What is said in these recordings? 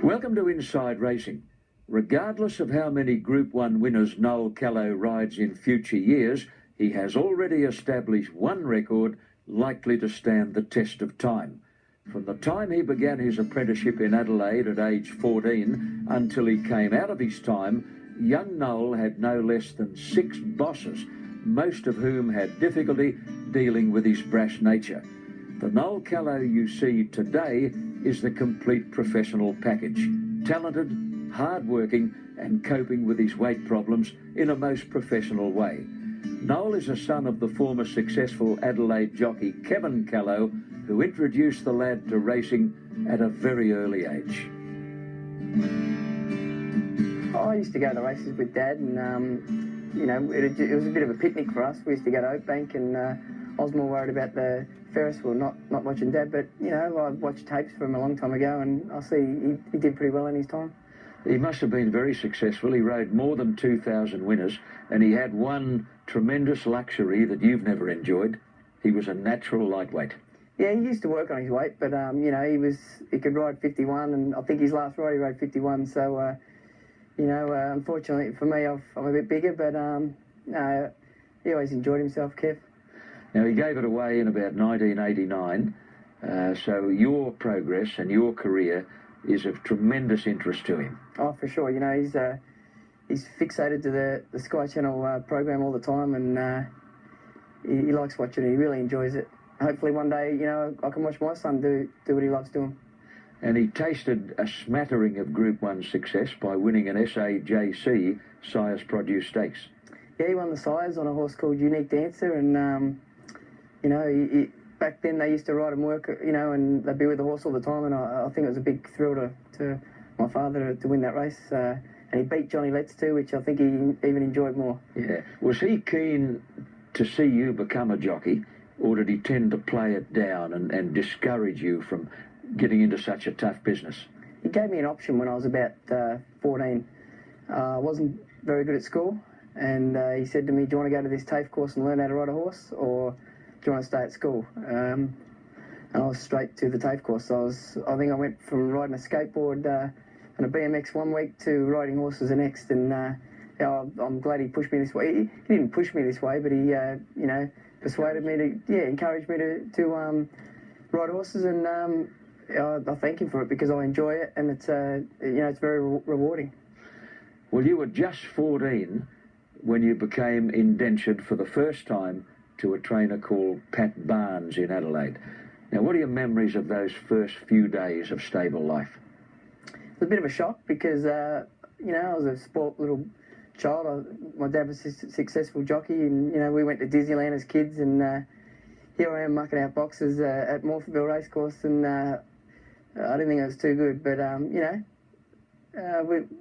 Welcome to Inside Racing. Regardless of how many Group 1 winners Noel Callow rides in future years, he has already established one record likely to stand the test of time. From the time he began his apprenticeship in Adelaide at age 14 until he came out of his time, young Noel had no less than 6 bosses, most of whom had difficulty dealing with his brash nature. The Noel Callow you see today is the complete professional package. Talented, hard-working and coping with his weight problems in a most professional way. Noel is a son of the former successful Adelaide jockey Kevin Callow, who introduced the lad to racing at a very early age. I used to go to races with Dad, and it was a bit of a picnic for us. We used to go to Oakbank, and I was more worried about the Ferris wheel, not watching Dad. But I watched tapes from a long time ago, and I see he did pretty well in his time. He must have been very successful. He rode more than 2,000 winners, and he had one tremendous luxury that you've never enjoyed. He was a natural lightweight. Yeah, he used to work on his weight, but he could ride 51, and I think his last ride he rode 51. So unfortunately for me, I'm a bit bigger, but he always enjoyed himself, Kev. Now, he gave it away in about 1989, so your progress and your career is of tremendous interest to him. Oh, for sure. He's fixated to the Sky Channel program all the time, and he likes watching it. He really enjoys it. Hopefully one day, I can watch my son do what he loves doing. And he tasted a smattering of Group 1 success by winning an SAJC Sires Produce Stakes. Yeah, he won the Sires on a horse called Unique Dancer, and back then they used to ride and work, and they'd be with the horse all the time, and I think it was a big thrill to my father to win that race. And he beat Johnny Letts too, which I think he even enjoyed more. Yeah. Was he keen to see you become a jockey, or did he tend to play it down and discourage you from getting into such a tough business? He gave me an option when I was about 14. I wasn't very good at school, and he said to me, do you want to go to this TAFE course and learn how to ride a horse, or do you want to stay at school? And I was straight to the TAFE course. I think I went from riding a skateboard and a BMX one week to riding horses the next, and I'm glad he pushed me this way. He didn't push me this way, but he, persuaded me to, encouraged me to ride horses, and I thank him for it because I enjoy it, and it's, it's very rewarding. Well, you were just 14 when you became indentured for the first time to a trainer called Pat Barnes in Adelaide. Now, what are your memories of those first few days of stable life? It was a bit of a shock because, I was a sport little child. My dad was a successful jockey, and we went to Disneyland as kids, and here I am mucking out boxes at Morpheville Racecourse, and I didn't think it was too good, but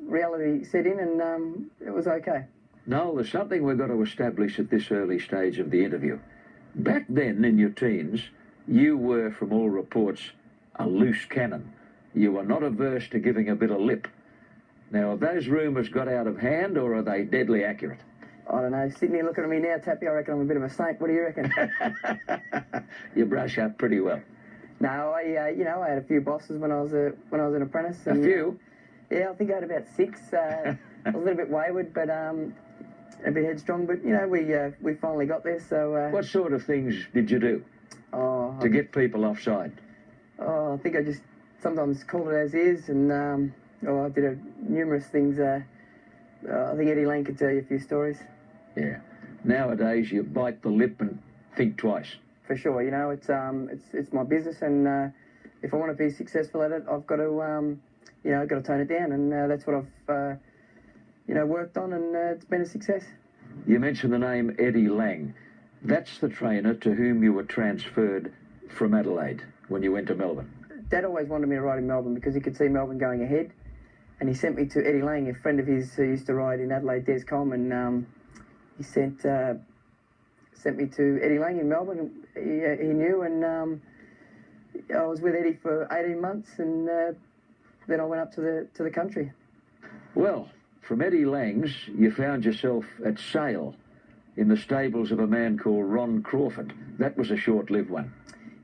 reality set in, and it was okay. Noel, there's something we've got to establish at this early stage of the interview. Back then, in your teens, you were, from all reports, a loose cannon. You were not averse to giving a bit of lip. Now, have those rumours got out of hand, or are they deadly accurate? I don't know. Sitting here looking at me now, Tappy, I reckon I'm a bit of a saint. What do you reckon? You brush up pretty well. No, I had a few bosses when I was an apprentice. And, a few? Yeah, I think I had about 6. I was a little bit wayward, but a bit headstrong. But we finally got there. So. What sort of things did you do to get people offside? Oh, I think I just sometimes called it as is, and I did numerous things. I think Eddie Lane could tell you a few stories. Yeah. Nowadays, you bite the lip and think twice. For sure. It's my business, and if I want to be successful at it, I've got to, I've got to tone it down, and that's what I've, worked on, and it's been a success. You mentioned the name Eddie Lang. That's the trainer to whom you were transferred from Adelaide when you went to Melbourne. Dad always wanted me to ride in Melbourne because he could see Melbourne going ahead, and he sent me to Eddie Lang, a friend of his who used to ride in Adelaide, Des Coleman. He sent me to Eddie Lang in Melbourne. He knew, and I was with Eddie for 18 months, and then I went up to the country. Well, from Eddie Lang's, you found yourself at Sale in the stables of a man called Ron Crawford. That was a short-lived one.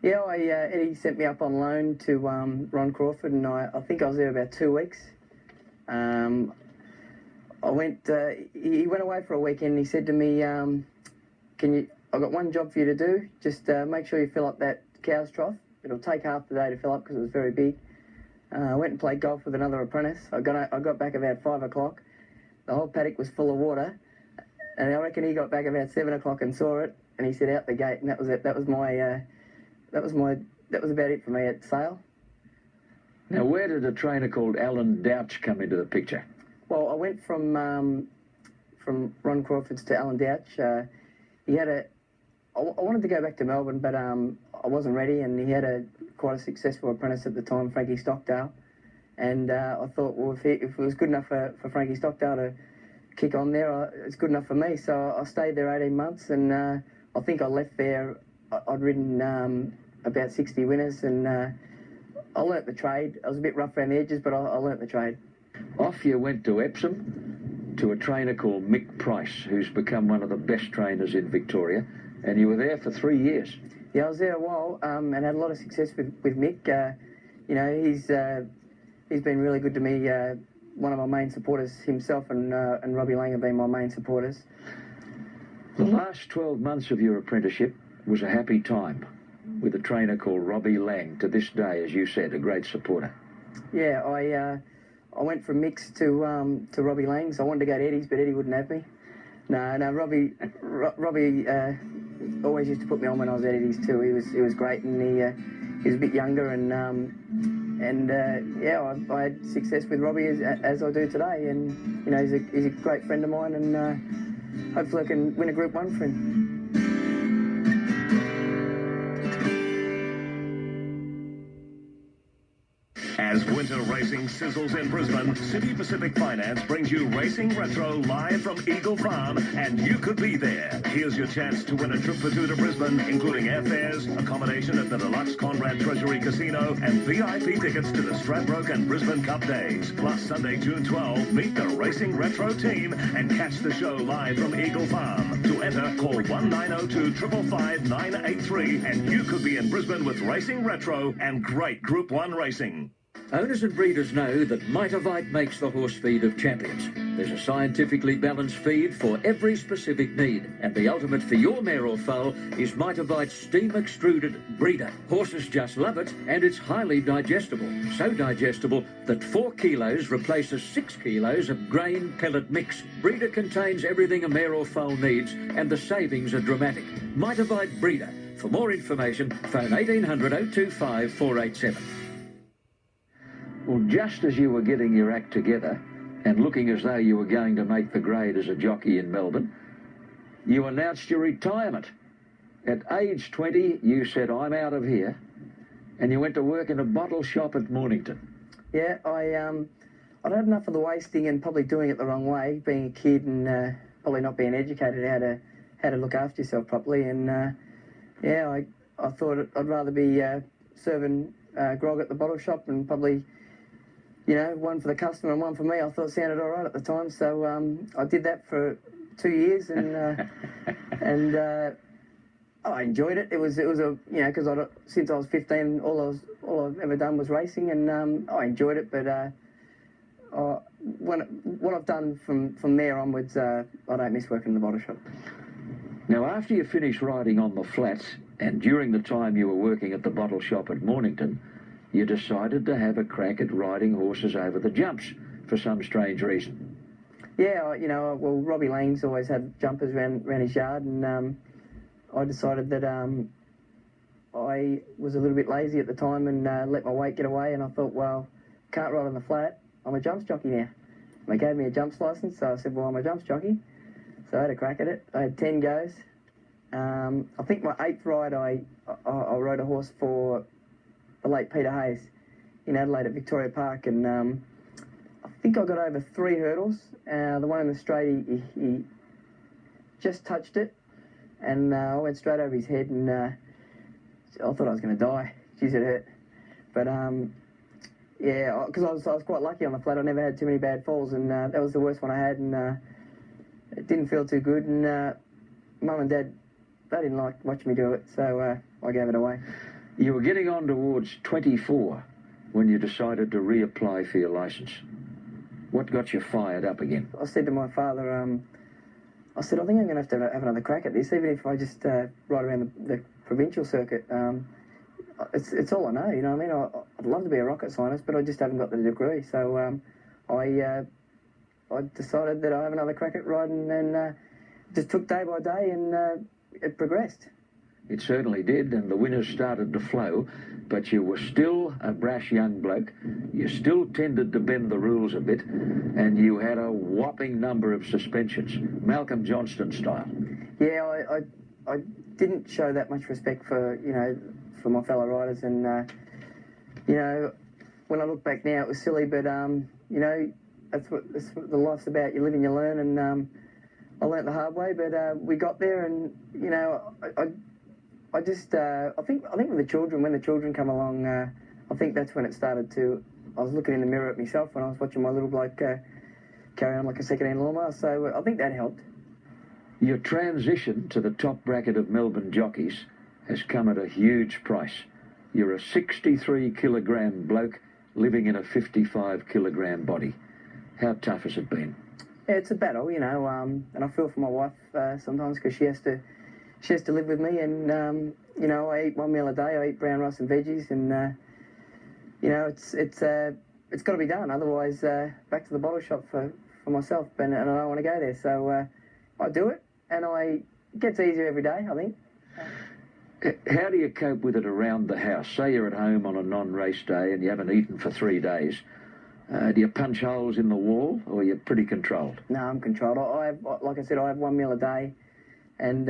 Yeah, Eddie sent me up on loan to Ron Crawford, and I think I was there about 2 weeks. I went. He went away for a weekend. And he said to me, "Can you? I've got one job for you to do. Just make sure you fill up that cow's trough. It'll take half the day to fill up because it was very big." I went and played golf with another apprentice. I got back about 5 o'clock. The whole paddock was full of water, and I reckon he got back about 7 o'clock and saw it, and he said out the gate, and that was it. That was about it for me at Sale. Now, where did a trainer called Alan Douch come into the picture? Well, I went from Ron Crawford's to Alan Douch. He had I wanted to go back to Melbourne, but I wasn't ready, and he had quite a successful apprentice at the time, Frankie Stockdale. And I thought, well, if it was good enough for Frankie Stockdale to kick on there, it's good enough for me. So I stayed there 18 months, and I think I left there. I'd ridden about 60 winners, and I learnt the trade. I was a bit rough around the edges, but I learnt the trade. Off you went to Epsom to a trainer called Mick Price, who's become one of the best trainers in Victoria, and you were there for 3 years. Yeah, I was there a while and had a lot of success with Mick. You know, he's been really good to me. One of my main supporters himself and Robbie Lang have been my main supporters. The last 12 months of your apprenticeship was a happy time with a trainer called Robbie Lang, to this day, as you said, a great supporter. Yeah, I went from Mick's to Robbie Lang's. I wanted to go to Eddie's, but Eddie wouldn't have me. No, Robbie always used to put me on when I was at Eddie's too. He was great, and he was a bit younger, and yeah, I had success with Robbie as I do today, and you know, he's a great friend of mine, and hopefully I can win a Group 1 for him. As winter racing sizzles in Brisbane, City Pacific Finance brings you Racing Retro live from Eagle Farm, and you could be there. Here's your chance to win a trip for two to Brisbane, including airfares, accommodation at the Deluxe Conrad Treasury Casino, and VIP tickets to the Stradbroke and Brisbane Cup Days. Plus, Sunday, June 12, meet the Racing Retro team and catch the show live from Eagle Farm. To enter, call 1902 555 983, and you could be in Brisbane with Racing Retro and great Group 1 racing. Owners and breeders know that Mitavite makes the horse feed of champions. There's a scientifically balanced feed for every specific need, and the ultimate for your mare or foal is Mitavite's steam-extruded breeder. Horses just love it, and it's highly digestible. So digestible that 4 kilos replaces 6 kilos of grain pellet mix. Breeder contains everything a mare or foal needs, and the savings are dramatic. Mitavite Breeder. For more information, phone 1800 025 487. Well, just as you were getting your act together and looking as though you were going to make the grade as a jockey in Melbourne, you announced your retirement. At age 20, you said, "I'm out of here," and you went to work in a bottle shop at Mornington. Yeah, I'd had enough of the wasting and probably doing it the wrong way, being a kid and probably not being educated how to look after yourself properly. And yeah, I thought I'd rather be serving grog at the bottle shop, and probably, you know, one for the customer and one for me. I thought it sounded all right at the time, so I did that for 2 years, and I enjoyed it. It was a, you know, because since I was 15, all I've ever done was racing, and I enjoyed it. But what I've done from there onwards, I don't miss working in the bottle shop. Now, after you finished riding on the flats, and during the time you were working at the bottle shop at Mornington, you decided to have a crack at riding horses over the jumps for some strange reason. Yeah, you know, well, Robbie Lang's always had jumpers around his yard, and I decided that I was a little bit lazy at the time and let my weight get away, and I thought, well, can't ride on the flat, I'm a jumps jockey now. And they gave me a jumps licence, so I said, well, I'm a jumps jockey. So I had a crack at it. I had 10 goes. I think my 8th ride, I rode a horse for the late Peter Hayes in Adelaide at Victoria Park, and I think I got over 3 hurdles. The one in the straight, he just touched it, and I went straight over his head, and I thought I was going to die. Jeez, it hurt. But yeah, because I was quite lucky on the flat. I never had too many bad falls, and that was the worst one I had, and it didn't feel too good. And Mum and Dad, they didn't like watching me do it, so I gave it away. You were getting on towards 24 when you decided to reapply for your licence. What got you fired up again? I said to my father, I said, I think I'm going to have another crack at this, even if I just ride around the provincial circuit. It's all I know, you know what I mean? I'd love to be a rocket scientist, but I just haven't got the degree. So I decided that I have another crack at riding, and just took day by day, and it progressed. It certainly did, and the winners started to flow, but you were still a brash young bloke. You still tended to bend the rules a bit, and you had a whopping number of suspensions, Malcolm Johnston style. Yeah, I didn't show that much respect for, you know, for my fellow riders, and you know, when I look back now, it was silly, but you know, that's what the life's about. You live and you learn, and I learnt the hard way, but we got there, and you know, I think with the children, when the children come along, I think that's when it started to. I was looking in the mirror at myself when I was watching my little bloke carry on like a second-hand lawnmower, so I think that helped. Your transition to the top bracket of Melbourne jockeys has come at a huge price. You're a 63-kilogram bloke living in a 55-kilogram body. How tough has it been? Yeah, it's a battle, you know, and I feel for my wife sometimes, because she has to live with me, and you know, I eat one meal a day. I eat brown rice and veggies, and you know, it's got to be done. Otherwise, back to the bottle shop for myself, and I don't want to go there. So I do it, and it gets easier every day, I think. How do you cope with it around the house? Say you're at home on a non-race day and you haven't eaten for 3 days. Do you punch holes in the wall, or are you pretty controlled? No, I'm controlled. Like I said, I have one meal a day, and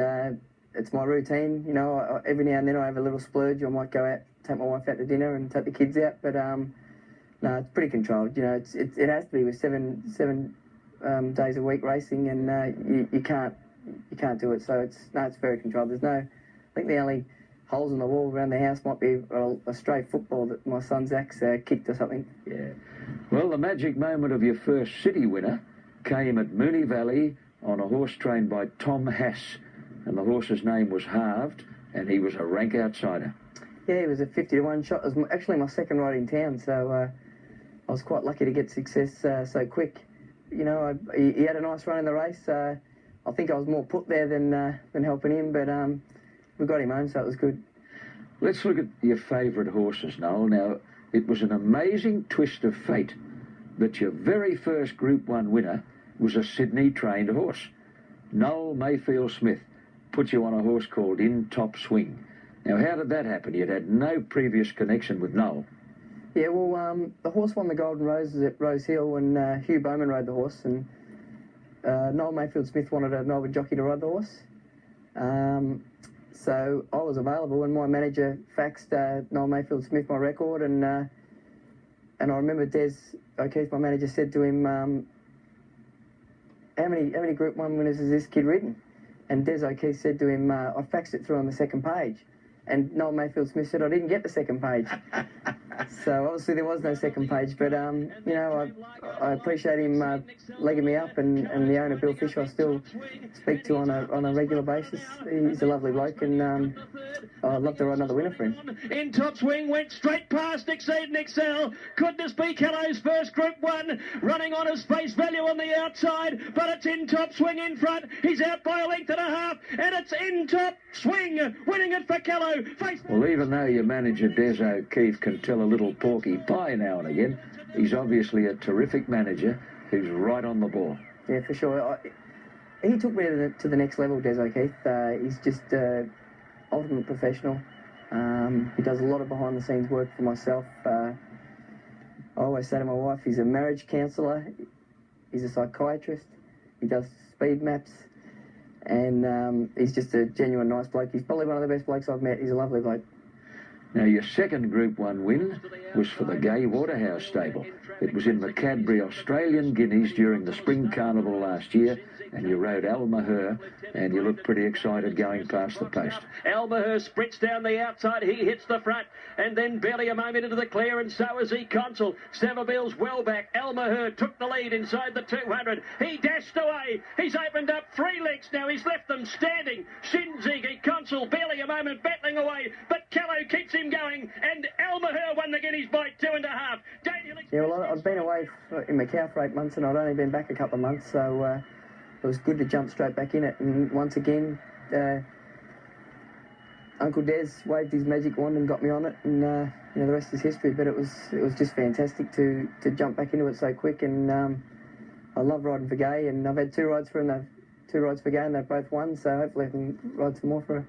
it's my routine. You know, every now and then I have a little splurge. I might go out, take my wife out to dinner, and take the kids out. But no, it's pretty controlled. You know, it has to be with seven days a week racing, and you can't do it. So it's very controlled. I think the only holes in the wall around the house might be a stray football that my son Zach's kicked or something. Yeah. Well, the magic moment of your first city winner came at Moonee Valley on a horse trained by Tom Hass, and the horse's name was Halved, and he was a rank outsider. Yeah, he was a 50-1 shot. It was actually my second ride in town, so I was quite lucky to get success so quick. You know, he had a nice run in the race. I think I was more put there than helping him, but we got him home, so it was good. Let's look at your favourite horses, Noel. Now, it was an amazing twist of fate that your very first Group 1 winner was a Sydney-trained horse. Noel Mayfield Smith put you on a horse called In Top Swing. Now, how did that happen? You'd had no previous connection with Noel. Yeah, well, the horse won the Golden Roses at Rose Hill, and Hugh Bowman rode the horse, and Noel Mayfield Smith wanted a Melbourne jockey to ride the horse. So I was available, and my manager faxed Noel Mayfield Smith my record, and I remember Des O'Keefe, my manager, said to him, how many Group 1 winners has this kid ridden? And Des O'Keefe said to him, I faxed it through on the second page. And Noel Mayfield Smith said, I didn't get the second page. So obviously there was no second page, but you know, I appreciate him legging me up, and the owner, Bill Fisher, I still speak to on a regular basis. He's a lovely bloke, and I'd love to ride another winner for him. In Top Swing, went straight past Exceed and Excel. Could this be Callow's first Group 1? Running on his face value on the outside, but it's In Top Swing in front. He's out by a length and a half, and it's In Top Swing, winning it for Callow. Well, even though your manager, Des O'Keefe, can tell a little porky pie now and again, he's obviously a terrific manager who's right on the ball. Yeah, for sure. He took me to the next level, Des O'Keefe. He's just ultimate professional. He does a lot of behind-the-scenes work for myself. I always say to my wife, he's a marriage counsellor, he's a psychiatrist, he does speed maps, and he's just a genuine nice bloke. He's probably one of the best blokes I've met. He's a lovely bloke. Now, your second Group 1 win was for the Gay Waterhouse stable. It was in the Cadbury Australian Guineas during the Spring Carnival last year, and you rode Almaher, and you looked pretty excited going past the post. Almaher sprints down the outside, he hits the front, and then barely a moment into the clear, and so is he Consul. Savabil's well back. Almaher took the lead inside the 200. He dashed away. He's opened up 3 lengths now. He's left them standing. Shinzig, Consul. Council barely a moment battling away, but Callow keeps him going, and Almaher won the Guineas by 2.5. Yeah, well, I'd been away in Macau for 8 months, and I'd only been back a couple of months, so it was good to jump straight back in it. And once again, Uncle Des waved his magic wand and got me on it, and you know, the rest is history. But it was just fantastic to jump back into it so quick, and I love riding for Gay, and I've had 2 rides for him. Gay, and they've both won, so hopefully I can ride some more for her.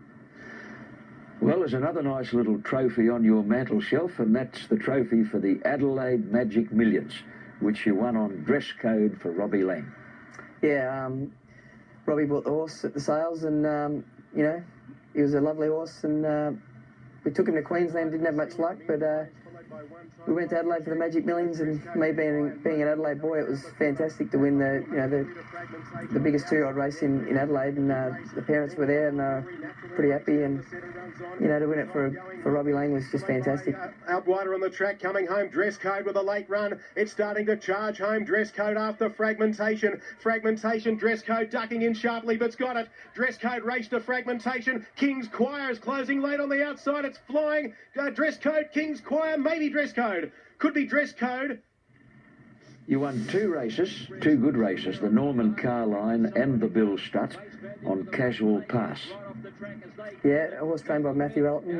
Well, there's another nice little trophy on your mantel shelf, and that's the trophy for the Adelaide Magic Millions, which you won on dress code for Robbie Lang. Yeah, Robbie bought the horse at the sales, and you know, he was a lovely horse, and we took him to Queensland. Didn't have much luck, but we went to Adelaide for the Magic Millions, and me being an Adelaide boy, it was fantastic to win the biggest 2-year-old race in Adelaide, and the parents were there, and they were pretty happy, and you know, to win it for Robbie Lang was just fantastic. Out wider on the track, coming home, dress code with a late run. It's starting to charge home, dress code after fragmentation. Fragmentation, dress code ducking in sharply, but's got it. Dress code race to fragmentation. King's Choir is closing late on the outside. It's flying. Dress code, King's Choir, maybe dress code. Could be dress code. You won 2 races, 2 good races, the Norman Carline and the Bill Stutt on Casual Pass. Yeah, a horse trained by Matthew Elton.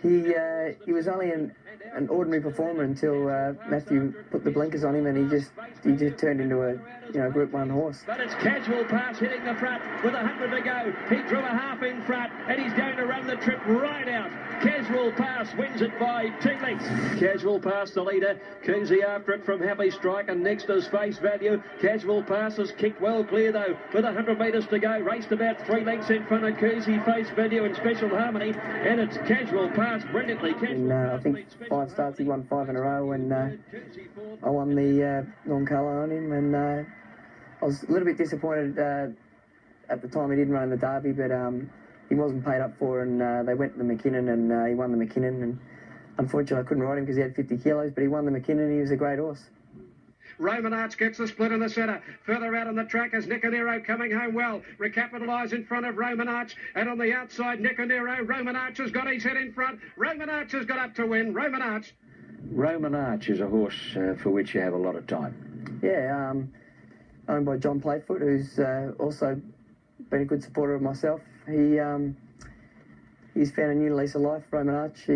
He was only an ordinary performer until Matthew put the blinkers on him, and he just turned into a Group 1 horse. But it's Casual Pass hitting the front with 100 to go. He drew a half in front, and he's going to run the trip right out. Casual Pass wins it by 2 lengths. Casual Pass the leader. Coonsey after it from Happy Strike, and next is Face Value. Casual Pass has kicked well clear though with 100 metres to go. Raced about 3 lengths in front of Coonsey, Face Value and Special Harmony, and it's Casual Pass brilliantly. I think 5 starts, he won 5 in a row, and I won the Callow on him, and I was a little bit disappointed at the time he didn't run the Derby, but he wasn't paid up for, and they went to the McKinnon, and he won the McKinnon, and unfortunately I couldn't ride him because he had 50 kilos, but he won the McKinnon. He was a great horse. Roman Arch gets the split in the centre. Further out on the track is Nicanero coming home well. Recapitalise in front of Roman Arch. And on the outside, Nicanero. Roman Arch has got his head in front. Roman Arch has got up to win. Roman Arch. Roman Arch is a horse for which you have a lot of time. Yeah, owned by John Playfoot, who's also been a good supporter of myself. He's found a new lease of life, Roman Arch.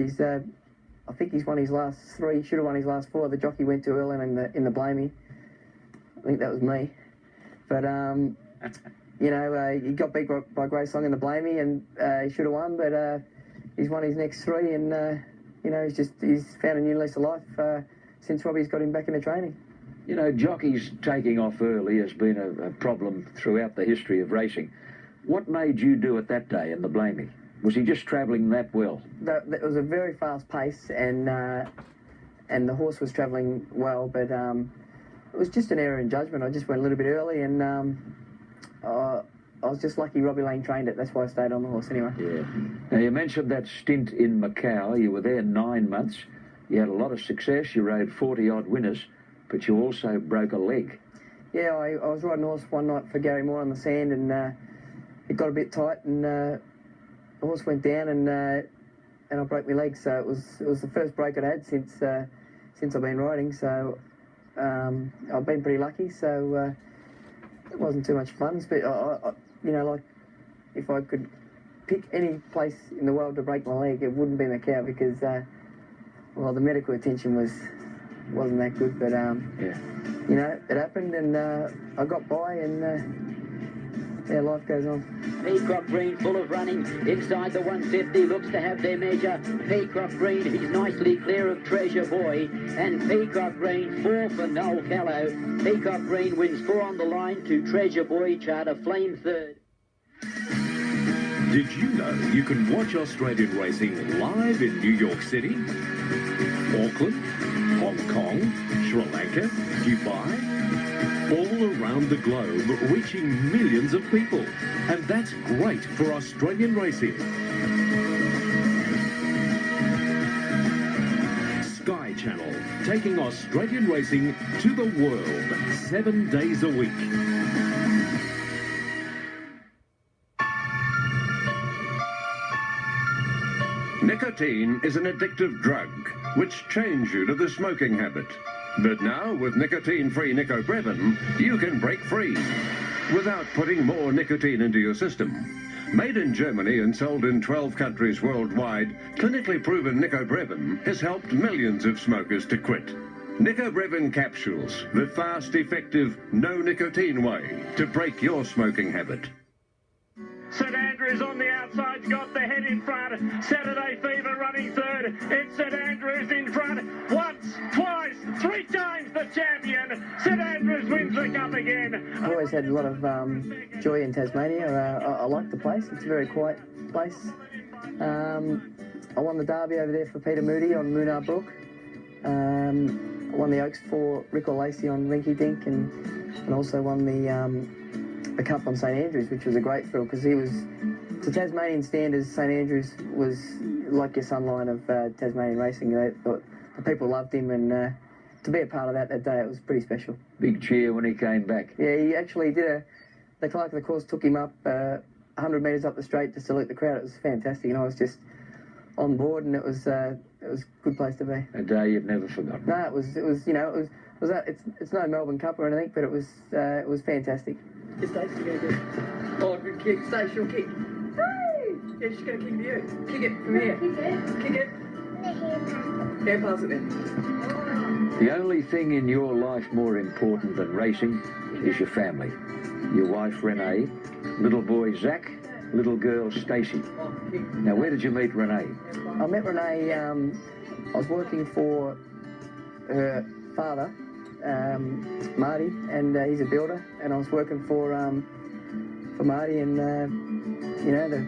I think he's won his last 3, should have won his last 4. The jockey went too early in the Blamey. I think that was me. But, you know, he got beat by Grace Long in the Blamey, and he should have won, but he's won his next 3, and, you know, he's found a new lease of life since Robbie's got him back into training. You know, jockeys taking off early has been a problem throughout the history of racing. What made you do it that day in the Blamey? Was he just travelling that well? It was a very fast pace, and the horse was travelling well, but it was just an error in judgment. I just went a little bit early, and I was just lucky Robbie Lang trained it. That's why I stayed on the horse anyway. Yeah. Now, you mentioned that stint in Macau. You were there 9 months. You had a lot of success. You rode 40-odd winners, but you also broke a leg. Yeah, I was riding a horse one night for Gary Moore on the sand, and it got a bit tight, and the horse went down, and I broke my leg. So it was the first break I'd had since I've been riding. So I've been pretty lucky. So it wasn't too much fun. But I you know, like if I could pick any place in the world to break my leg, it wouldn't be Macau, because well, the medical attention wasn't that good. But yeah, you know, it happened, and I got by, and yeah, life goes on. Peacock Green full of running inside the 150, looks to have their measure. Peacock Green, he's nicely clear of Treasure Boy, and Peacock Green 4 for Noel Callow. Peacock Green wins 4 on the line to Treasure Boy, Charter Flame 3rd. Did you know you can watch Australian racing live in New York City, Auckland, Hong Kong, Sri Lanka, Dubai? All around the globe, reaching millions of people. And that's great for Australian racing. Sky Channel, taking Australian racing to the world, 7 days a week. Nicotine is an addictive drug which chains you to the smoking habit. But now, with nicotine-free Nicobrevin, you can break free without putting more nicotine into your system. Made in Germany and sold in 12 countries worldwide, clinically proven Nicobrevin has helped millions of smokers to quit. Nicobrevin capsules, the fast, effective, no nicotine way to break your smoking habit. St Andrews on the outside's got the head in front. Saturday Fever running third. It's St Andrews in front. Once, twice, three times the champion. St Andrews wins the cup again. I've always had a lot of joy in Tasmania. I like the place. It's a very quiet place. I won the Derby over there for Peter Moody on Moonar Brook. I won the Oaks for Rick Lacey on Rinky Dink, and also won the Cup on St Andrews, which was a great thrill because he was, to Tasmanian standards, St Andrews was like your Sunline of Tasmanian racing. They thought the people loved him, and to be a part of that day, it was pretty special. Big cheer when he came back. Yeah, he actually did the clerk of the course took him up 100 metres up the straight to salute the crowd. It was fantastic, and I was just on board, and it was a good place to be. A day you've never forgotten. No, it was it's no Melbourne Cup or anything, but it was fantastic. Just Stacey's going to get... Oh, good kick. Stacey, she'll kick. Hey! Yeah, she's going to kick to you. Kick it from here. Kick it. Yeah, pass it then. The only thing in your life more important than racing is your family. Your wife, Renee, little boy, Zach, little girl, Stacey. Now, where did you meet Renee? I met Renee, I was working for her father, Marty, and he's a builder, and I was working for Marty, and the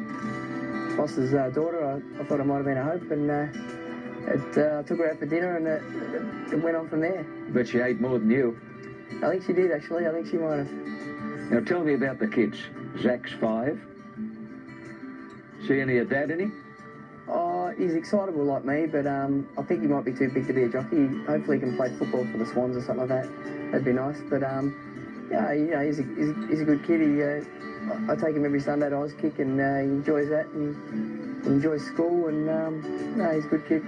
boss's daughter. I thought I might have been a hope, and I took her out for dinner, and it went on from there. Bet she ate more than you. I think she did, actually. I think she might have. Now tell me about the kids. Zach's 5. See any of Dad in him? Oh, he's excitable like me, but I think he might be too big to be a jockey. Hopefully he can play football for the Swans or something like that. That'd be nice. But yeah, he's a good kid. I take him every Sunday to Auskick, and he enjoys that, and he enjoys school, and no, he's a good kid.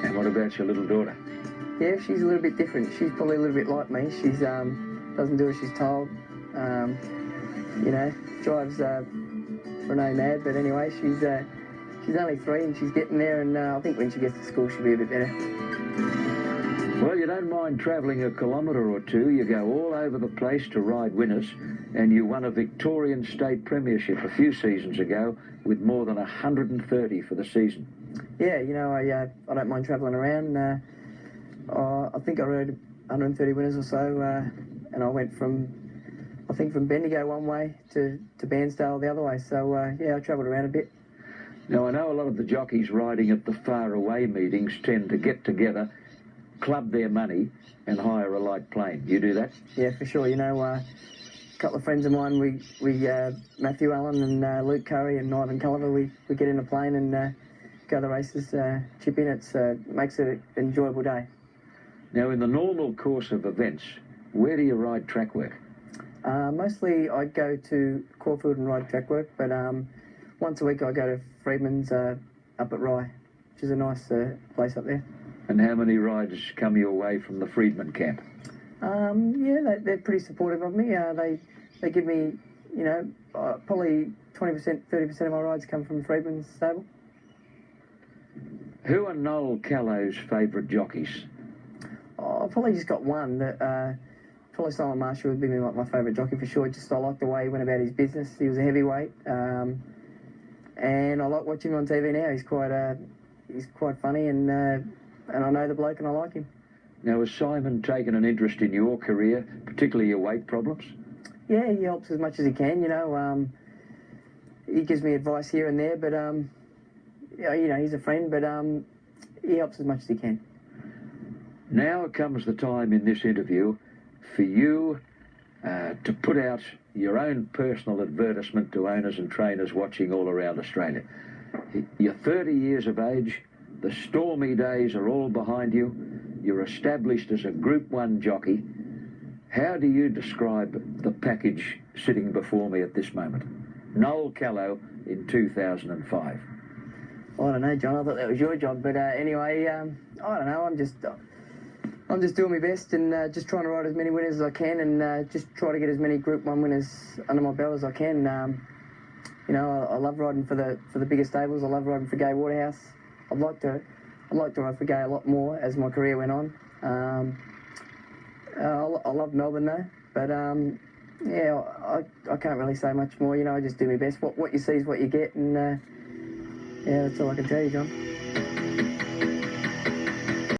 And what about your little daughter? Yeah, she's a little bit different. She's probably a little bit like me. She's doesn't do as she's told. Drives Renee mad. But anyway, she's only 3 and she's getting there, and I think when she gets to school she'll be a bit better. Well, you don't mind travelling a kilometre or two. You go all over the place to ride winners, and you won a Victorian State Premiership a few seasons ago with more than 130 for the season. Yeah, I don't mind travelling around. I think I rode 130 winners or so, and I went from Bendigo one way to Bairnsdale the other way. So, yeah, I travelled around a bit. Now, I know a lot of the jockeys riding at the far-away meetings tend to get together, club their money, and hire a light plane. You do that? Yeah, for sure. A couple of friends of mine, we Matthew Allen and Luke Curry and Ivan Culliver, we get in a plane and go to the races, chip in. It makes it an enjoyable day. Now, in the normal course of events, where do you ride track work? Mostly I go to Caulfield and ride track work, but once a week I go to Freedman's up at Rye, which is a nice place up there. And how many riders come your way from the Freedman camp? Yeah, they're pretty supportive of me. They give me, probably 20%, 30% of my rides come from Freedman's stable. Who are Noel Callow's favourite jockeys? Oh, I've probably just got one. Probably Simon Marshall would be my favourite jockey for sure. Just I like the way he went about his business. He was a heavyweight, and I like watching him on TV now. He's quite funny, and I know the bloke and I like him. Now, has Simon taken an interest in your career, particularly your weight problems? Yeah, he helps as much as he can. He gives me advice here and there, but he's a friend, but he helps as much as he can. Now comes the time in this interview for you to put out your own personal advertisement to owners and trainers watching all around Australia. You're 30 years of age, the stormy days are all behind you, you're established as a Group 1 jockey. How do you describe the package sitting before me at this moment? Noel Callow in 2005. I don't know, John. I thought that was your job, but anyway, I don't know. I'm just doing my best and just trying to ride as many winners as I can, and just try to get as many Group 1 winners under my belt as I can. You know, I love riding for the bigger stables. I love riding for Gay Waterhouse. I'd like to ride for Gay a lot more as my career went on. I love Melbourne though, but yeah, I can't really say much more. You know, I just do my best. What you see is what you get, and yeah, that's all I can tell you, John.